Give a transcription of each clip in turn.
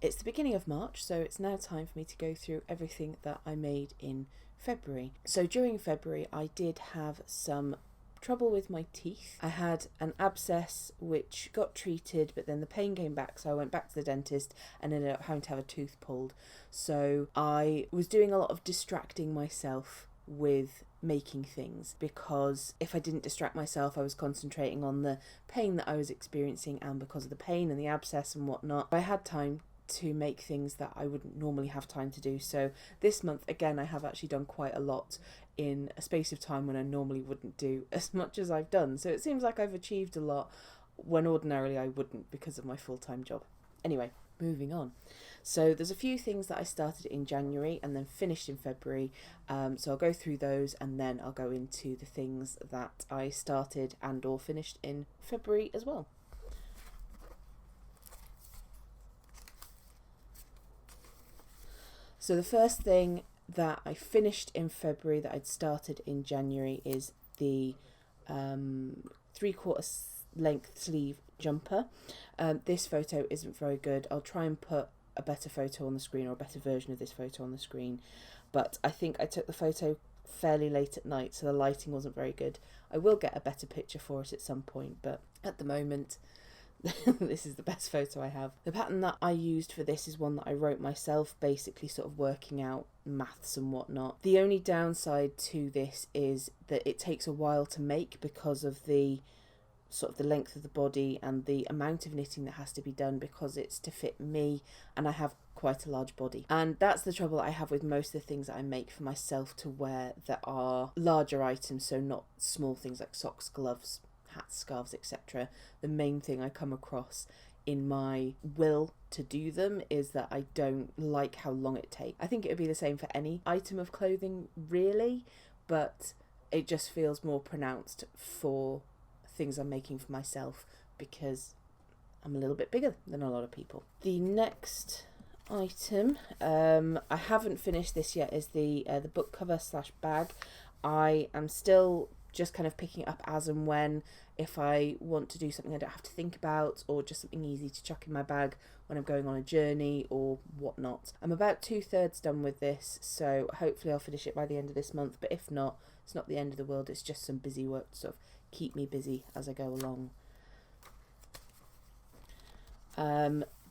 It's the beginning of March, so it's now time for me to go through everything that I made in February. So during February, I did have some trouble with my teeth. I had an abscess which got treated, but then the pain came back, so I went back to the dentist and ended up having to have a tooth pulled. So I was doing a lot of distracting myself with making things, because if I didn't distract myself, I was concentrating on the pain that I was experiencing, and because of the pain and the abscess and whatnot, I had time to make things that I wouldn't normally have time to do. So this month, again, I have actually done quite a lot in a space of time when I normally wouldn't do as much as I've done. So it seems like I've achieved a lot when ordinarily I wouldn't because of my full-time job. Anyway, moving on. So there's a few things that I started in January and then finished in February. So I'll go through those and then I'll go into the things that I started and or finished in February as well. So the first thing that I finished in February that I'd started in January is the 3/4 length sleeve jumper. This photo isn't very good. I'll try and put a better photo on the screen, or a better version of this photo on the screen, but I think I took the photo fairly late at night, so the lighting wasn't very good. I will get a better picture for it at some point, but at the moment this is the best photo I have. The pattern that I used for this is one that I wrote myself, basically sort of working out maths and whatnot. The only downside to this is that it takes a while to make because of the sort of the length of the body and the amount of knitting that has to be done, because it's to fit me and I have quite a large body. And that's the trouble that I have with most of the things that I make for myself to wear that are larger items, so not small things like socks, gloves, hats, scarves, etc. The main thing I come across in my will to do them is that I don't like how long it takes. I think it would be the same for any item of clothing really, but it just feels more pronounced for things I'm making for myself because I'm a little bit bigger than a lot of people. The next item, I haven't finished this yet, is the book cover / bag. I am still just kind of picking it up as and when, if I want to do something I don't have to think about, or just something easy to chuck in my bag when I'm going on a journey or whatnot. I'm about 2/3 done with this, so hopefully I'll finish it by the end of this month, but if not, it's not the end of the world. It's just some busy work to sort of keep me busy as I go along.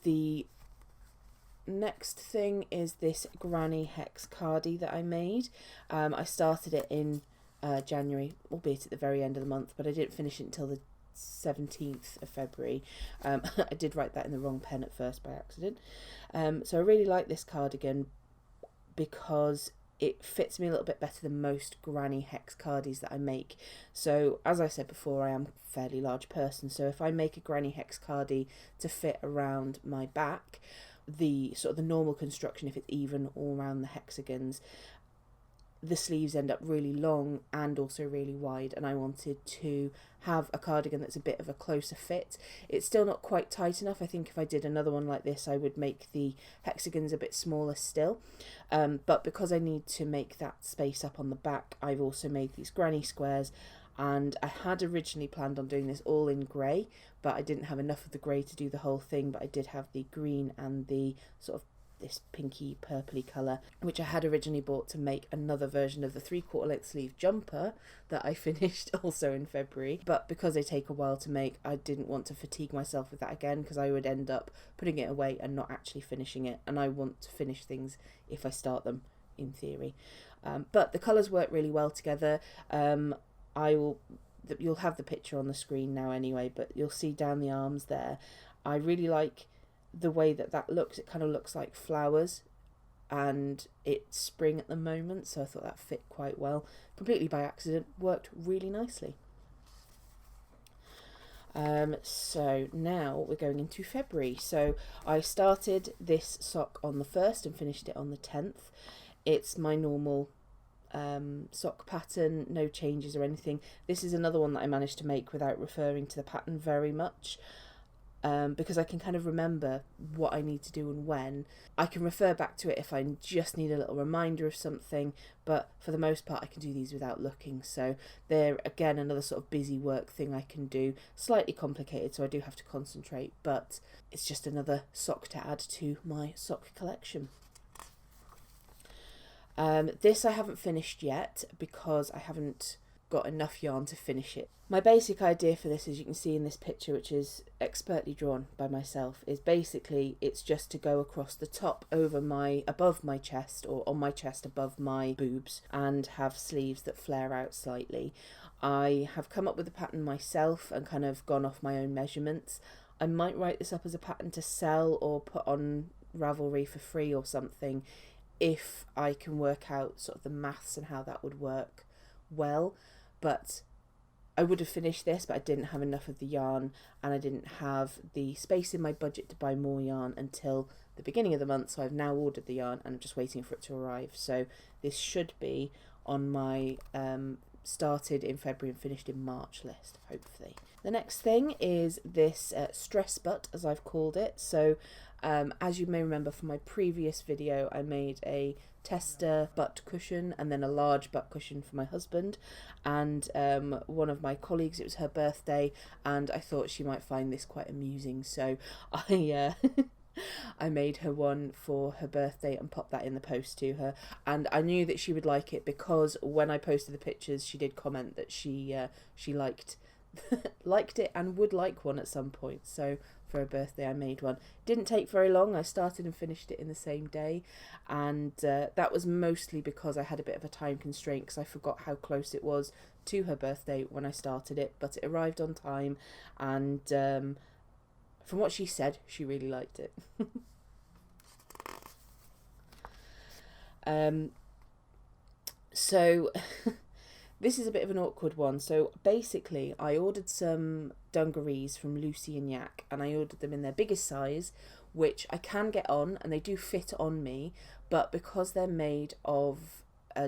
The next thing is this Granny Hex cardie that I made. I started it in January, albeit at the very end of the month, but I didn't finish it until the 17th of February. I did write that in the wrong pen at first by accident. So I really like this cardigan because it fits me a little bit better than most Granny Hex cardies that I make. So as I said before, I am a fairly large person, so if I make a Granny Hex cardie to fit around my back, the sort of the normal construction, if it's even all around the hexagons, the sleeves end up really long and also really wide, and I wanted to have a cardigan that's a bit of a closer fit. It's still not quite tight enough. I think if I did another one like this, I would make the hexagons a bit smaller still, but because I need to make that space up on the back, I've also made these granny squares. And I had originally planned on doing this all in grey, but I didn't have enough of the grey to do the whole thing, but I did have the green and the sort of this pinky purpley colour, which I had originally bought to make another version of the 3/4 length sleeve jumper that I finished also in February. But because they take a while to make, I didn't want to fatigue myself with that again, because I would end up putting it away and not actually finishing it, and I want to finish things if I start them, in theory. But the colours work really well together. You'll have the picture on the screen now anyway, but you'll see down the arms there. I really like the way that looks. It kind of looks like flowers, and it's spring at the moment, so I thought that fit quite well. Completely by accident, worked really nicely. So now we're going into February. So I started this sock on the 1st and finished it on the 10th. It's my normal sock pattern, no changes or anything. This is another one that I managed to make without referring to the pattern very much. because I can kind of remember what I need to do and when. I can refer back to it if I just need a little reminder of something, but for the most part I can do these without looking. So they're, again, another sort of busy work thing I can do. Slightly complicated, so I do have to concentrate, but it's just another sock to add to my sock collection. This I haven't finished yet because I haven't got enough yarn to finish it. My basic idea for this, as you can see in this picture, which is expertly drawn by myself, is basically it's just to go across the top above my chest, or on my chest above my boobs, and have sleeves that flare out slightly. I have come up with the pattern myself and kind of gone off my own measurements. I might write this up as a pattern to sell or put on Ravelry for free or something, if I can work out sort of the maths and how that would work well. But I would have finished this, but I didn't have enough of the yarn, and I didn't have the space in my budget to buy more yarn until the beginning of the month. So I've now ordered the yarn and I'm just waiting for it to arrive. So this should be on my started in February and finished in March list, hopefully. The next thing is this stress butt, as I've called it. So as you may remember from my previous video, I made a tester butt cushion and then a large butt cushion for my husband, and one of my colleagues, it was her birthday, and I thought she might find this quite amusing, so I I made her one for her birthday and popped that in the post to her, and I knew that she would like it because when I posted the pictures she did comment that she liked liked it and would like one at some point. So for her birthday I made one. Didn't take very long. I started and finished it in the same day, and that was mostly because I had a bit of a time constraint because I forgot how close it was to her birthday when I started it, but it arrived on time, and from what she said, she really liked it. So this is a bit of an awkward one. So basically I ordered some dungarees from Lucy and Yak, and I ordered them in their biggest size, which I can get on and they do fit on me, but because they're made of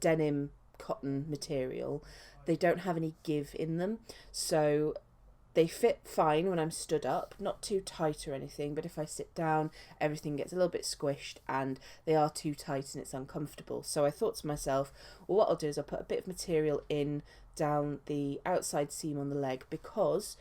denim cotton material, they don't have any give in them. So they fit fine when I'm stood up, not too tight or anything, but if I sit down, everything gets a little bit squished and they are too tight and it's uncomfortable. So I thought to myself, well, what I'll do is I'll put a bit of material in down the outside seam on the leg, because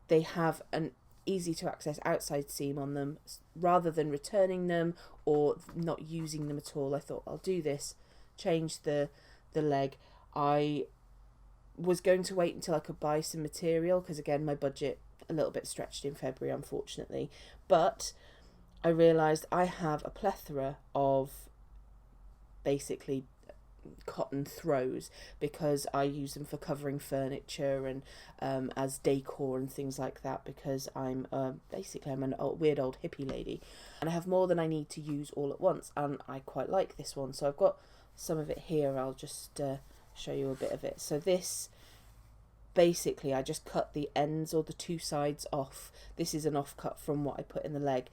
they have an easy to access outside seam on them. Rather than returning them or not using them at all, I thought I'll do this, change the leg. I was going to wait until I could buy some material because, again, my budget a little bit stretched in February, unfortunately, but I realised I have a plethora of basically cotton throws because I use them for covering furniture and as decor and things like that, because I'm basically I'm a weird old hippie lady and I have more than I need to use all at once, and I quite like this one, so I've got some of it here. I'll just show you a bit of it. So this, basically I just cut the ends or the two sides off. This is an offcut from what I put in the leg,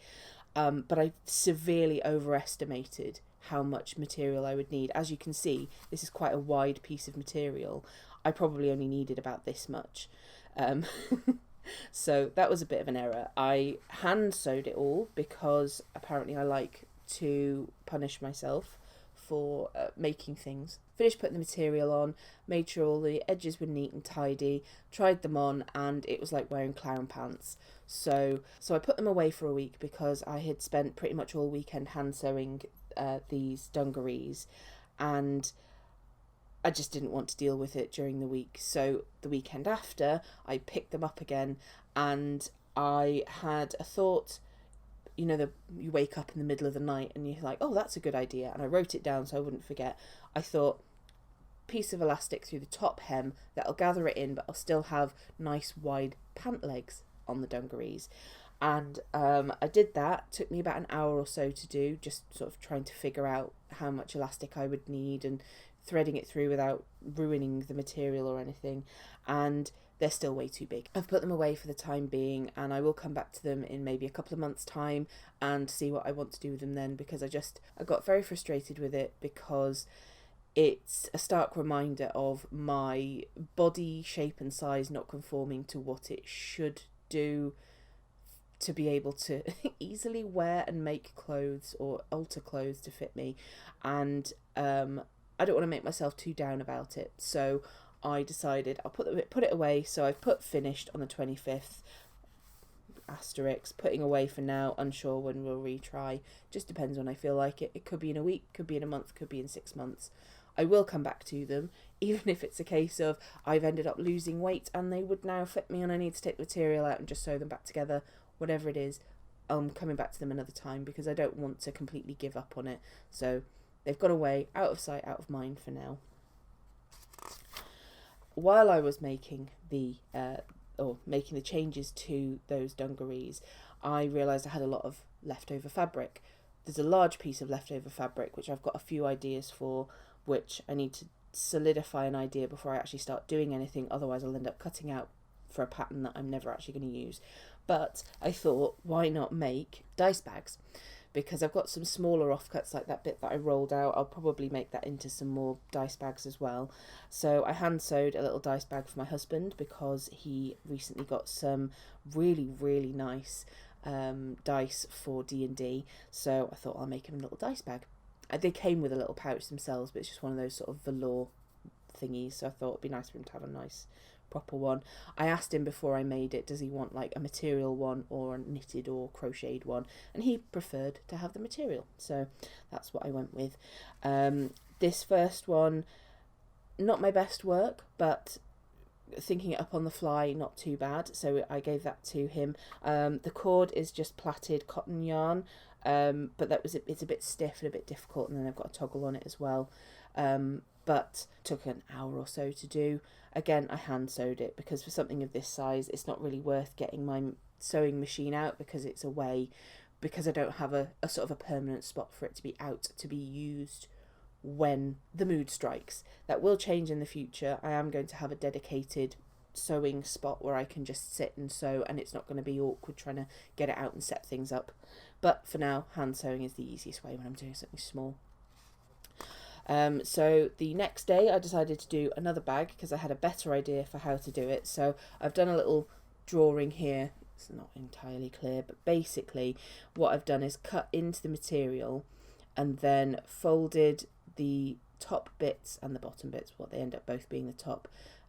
but I severely overestimated how much material I would need. As you can see, this is quite a wide piece of material. I probably only needed about this much. So that was a bit of an error. I hand sewed it all because apparently I like to punish myself for making things. Finished putting the material on, made sure all the edges were neat and tidy, tried them on, and it was like wearing clown pants. So I put them away for a week because I had spent pretty much all weekend hand sewing these dungarees, and I just didn't want to deal with it during the week. So the weekend after, I picked them up again, and I had a thought. You know, you wake up in the middle of the night and you're like, oh, that's a good idea. And I wrote it down so I wouldn't forget. I thought, piece of elastic through the top hem, that'll gather it in, but I'll still have nice wide pant legs on the dungarees. And I did that. Took me about an hour or so to do, just sort of trying to figure out how much elastic I would need and threading it through without ruining the material or anything. And they're still way too big. I've put them away for the time being, and I will come back to them in maybe a couple of months' time and see what I want to do with them then, because I got very frustrated with it because it's a stark reminder of my body shape and size not conforming to what it should do to be able to easily wear and make clothes or alter clothes to fit me, and I don't want to make myself too down about it, so I decided I'll put it away. So I've put finished on the 25th, asterisk, putting away for now, unsure when we'll retry, just depends when I feel like it. It could be in a week, could be in a month, could be in 6 months. I will come back to them, even if it's a case of I've ended up losing weight and they would now fit me and I need to take the material out and just sew them back together. Whatever it is, I'm coming back to them another time because I don't want to completely give up on it. So they've gone away, out of sight, out of mind for now. While I was making the changes to those dungarees, I realised I had a lot of leftover fabric. There's a large piece of leftover fabric which I've got a few ideas for, which I need to solidify an idea before I actually start doing anything, otherwise I'll end up cutting out for a pattern that I'm never actually going to use. But I thought, why not make dice bags? Because I've got some smaller offcuts, like that bit that I rolled out. I'll probably make that into some more dice bags as well. So I hand sewed a little dice bag for my husband because he recently got some really, really nice dice for D&D. So I thought I'll make him a little dice bag. They came with a little pouch themselves, but it's just one of those sort of velour thingies. So I thought it'd be nice for him to have a nice proper one. I asked him before I made it, does he want like a material one or a knitted or crocheted one, and he preferred to have the material, so that's what I went with. This first one, not my best work, but thinking it up on the fly, not too bad, so I gave that to him. The cord is just plaited cotton yarn, but it's a bit stiff and a bit difficult, and then I've got a toggle on it as well, but took an hour or so to do. Again, I hand sewed it because for something of this size, it's not really worth getting my sewing machine out because it's away, because I don't have a sort of a permanent spot for it to be out, to be used when the mood strikes. That will change in the future. I am going to have a dedicated sewing spot where I can just sit and sew, and it's not going to be awkward trying to get it out and set things up. But for now, hand sewing is the easiest way when I'm doing something small. So the next day I decided to do another bag because I had a better idea for how to do it. So I've done a little drawing here. It's not entirely clear, but basically what I've done is cut into the material and then folded the top bits and the bottom bits, what they end up both being the top,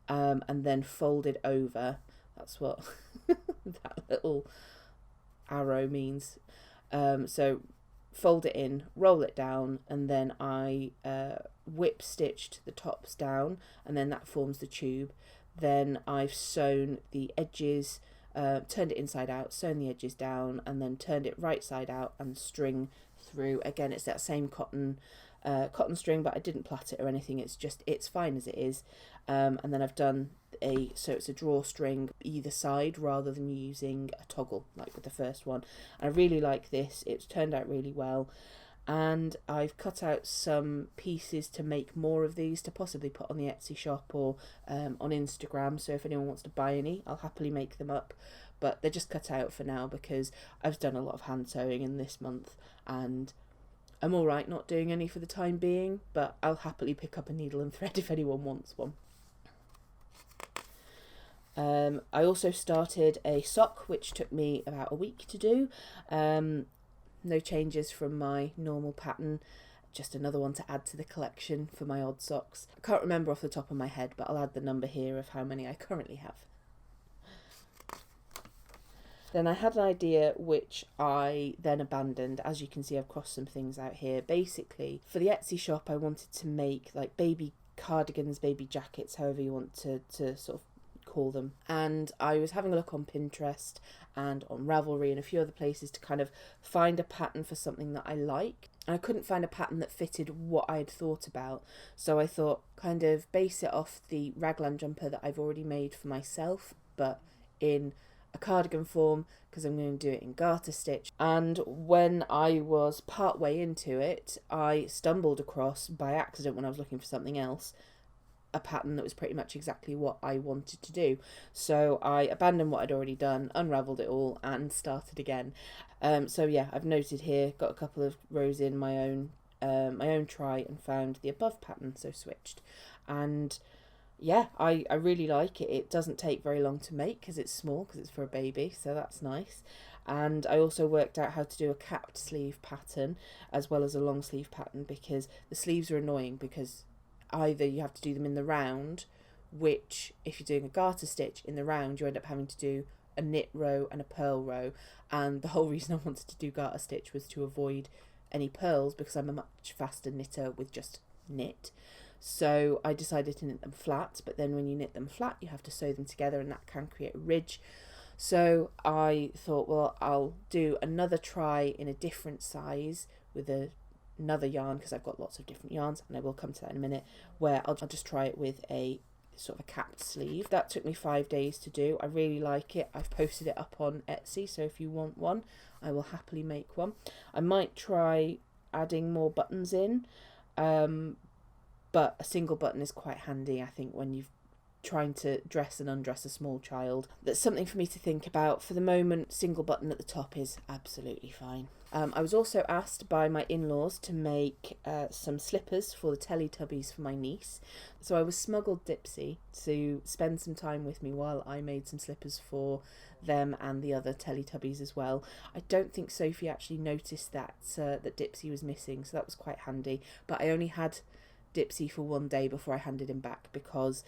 and then folded over. That's what that little arrow means. So fold it in, roll it down, and then I whip stitched the tops down, and then that forms the tube. Then I've sewn the edges, turned it inside out, sewn the edges down, and then turned it right side out and string through. Again, it's that same cotton string, but I didn't plait it or anything. It's fine as it is. And then I've done so it's a drawstring either side rather than using a toggle like with the first one. I really like this. It's turned out really well, and I've cut out some pieces to make more of these to possibly put on the Etsy shop or on Instagram. So if anyone wants to buy any, I'll happily make them up, but they're just cut out for now because I've done a lot of hand sewing in this month and I'm alright not doing any for the time being, but I'll happily pick up a needle and thread if anyone wants one. I also started a sock, which took me about a week to do. No changes from my normal pattern, just another one to add to the collection for my odd socks. I can't remember off the top of my head, but I'll add the number here of how many I currently have. Then I had an idea which I then abandoned. As you can see, I've crossed some things out here. Basically, for the Etsy shop, I wanted to make like baby cardigans, baby jackets, however you want to sort of call them. And I was having a look on Pinterest and on Ravelry and a few other places to kind of find a pattern for something that I like. And I couldn't find a pattern that fitted what I had thought about. So I thought kind of base it off the raglan jumper that I've already made for myself, but in a cardigan form, because I'm going to do it in garter stitch. And when I was part way into it, I stumbled across, by accident when I was looking for something else, a pattern that was pretty much exactly what I wanted to do. So I abandoned what I'd already done, unravelled it all, and started again. So yeah, I've noted here, got a couple of rows in my own try and found the above pattern, so switched. And yeah, I really like it. It doesn't take very long to make because it's small, because it's for a baby, so that's nice. And I also worked out how to do a capped sleeve pattern as well as a long sleeve pattern, because the sleeves are annoying because either you have to do them in the round, which if you're doing a garter stitch in the round, you end up having to do a knit row and a purl row. And the whole reason I wanted to do garter stitch was to avoid any purls, because I'm a much faster knitter with just knit. So I decided to knit them flat, but then when you knit them flat, you have to sew them together, and that can create a ridge. So I thought, well, I'll do another try in a different size with another yarn, because I've got lots of different yarns, and I will come to that in a minute, where I'll just try it with a sort of a capped sleeve. That took me 5 days to do. I really like it. I've posted it up on Etsy, so if you want one, I will happily make one. I might try adding more buttons in, but a single button is quite handy, I think, when you're trying to dress and undress a small child. That's something for me to think about. For the moment, single button at the top is absolutely fine. I was also asked by my in-laws to make some slippers for the Teletubbies for my niece. So I was smuggled Dipsy to spend some time with me while I made some slippers for them and the other Teletubbies as well. I don't think Sophie actually noticed that Dipsy was missing, so that was quite handy. But I only had Dipsy for 1 day before I handed him back, because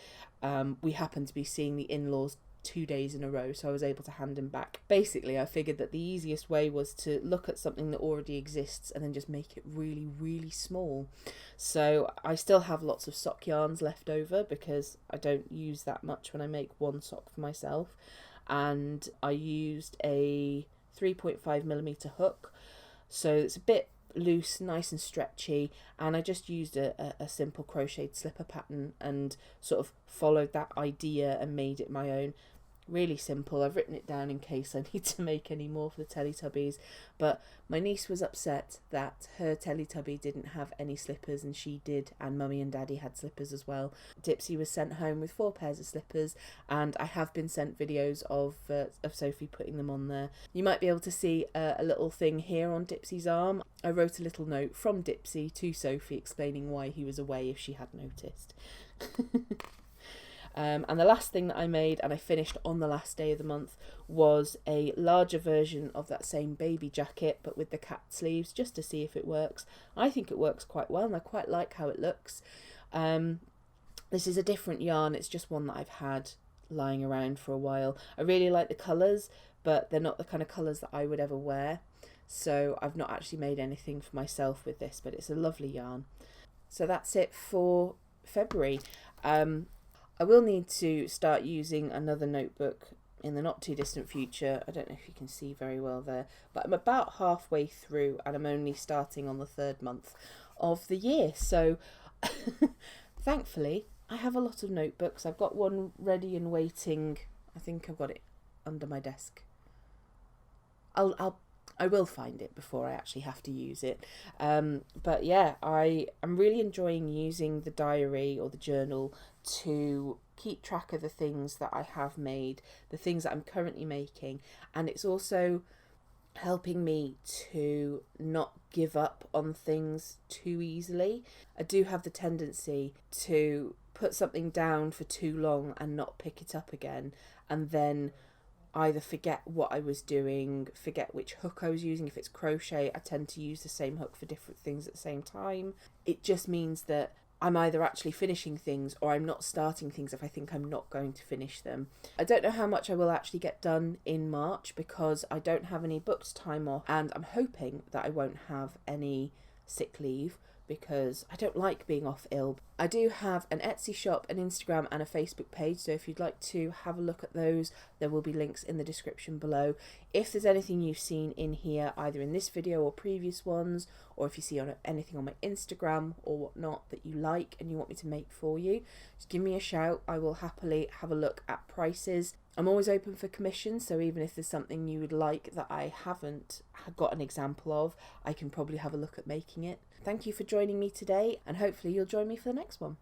we happened to be seeing the in-laws 2 days in a row, so I was able to hand him back. Basically, I figured that the easiest way was to look at something that already exists and then just make it really, really small. So I still have lots of sock yarns left over, because I don't use that much when I make one sock for myself. And I used a 3.5mm hook, so it's a bit loose, nice and stretchy, and I just used a simple crocheted slipper pattern and sort of followed that idea and made it my own. Really simple. I've written it down in case I need to make any more for the Teletubbies, but my niece was upset that her Teletubby didn't have any slippers, and she did, and Mummy and Daddy had slippers as well. Dipsy was sent home with 4 pairs of slippers, and I have been sent videos of Sophie putting them on there. You might be able to see a little thing here on Dipsy's arm. I wrote a little note from Dipsy to Sophie explaining why he was away if she had noticed. And the last thing that I made, and I finished on the last day of the month, was a larger version of that same baby jacket, but with the capped sleeves, just to see if it works. I think it works quite well, and I quite like how it looks. This is a different yarn. It's just one that I've had lying around for a while. I really like the colours, but they're not the kind of colours that I would ever wear. So I've not actually made anything for myself with this, but it's a lovely yarn. So that's it for February. I will need to start using another notebook in the not too distant future. I don't know if you can see very well there, but I'm about halfway through, and I'm only starting on the 3rd month of the year. So thankfully, I have a lot of notebooks. I've got one ready and waiting. I think I've got it under my desk. I will find it before I actually have to use it. But yeah, I'm really enjoying using the diary or the journal to keep track of the things that I have made, the things that I'm currently making, and it's also helping me to not give up on things too easily. I do have the tendency to put something down for too long and not pick it up again, and then either forget what I was doing, forget which hook I was using. If it's crochet, I tend to use the same hook for different things at the same time. It just means that I'm either actually finishing things or I'm not starting things if I think I'm not going to finish them. I don't know how much I will actually get done in March, because I don't have any booked time off, and I'm hoping that I won't have any sick leave, because I don't like being off ill. I do have an Etsy shop, an Instagram and a Facebook page, so if you'd like to have a look at those, there will be links in the description below. If there's anything you've seen in here, either in this video or previous ones, or if you see anything on my Instagram or whatnot that you like and you want me to make for you, just give me a shout. I will happily have a look at prices. I'm always open for commissions, so even if there's something you would like that I haven't got an example of, I can probably have a look at making it. Thank you for joining me today, and hopefully you'll join me for the next one.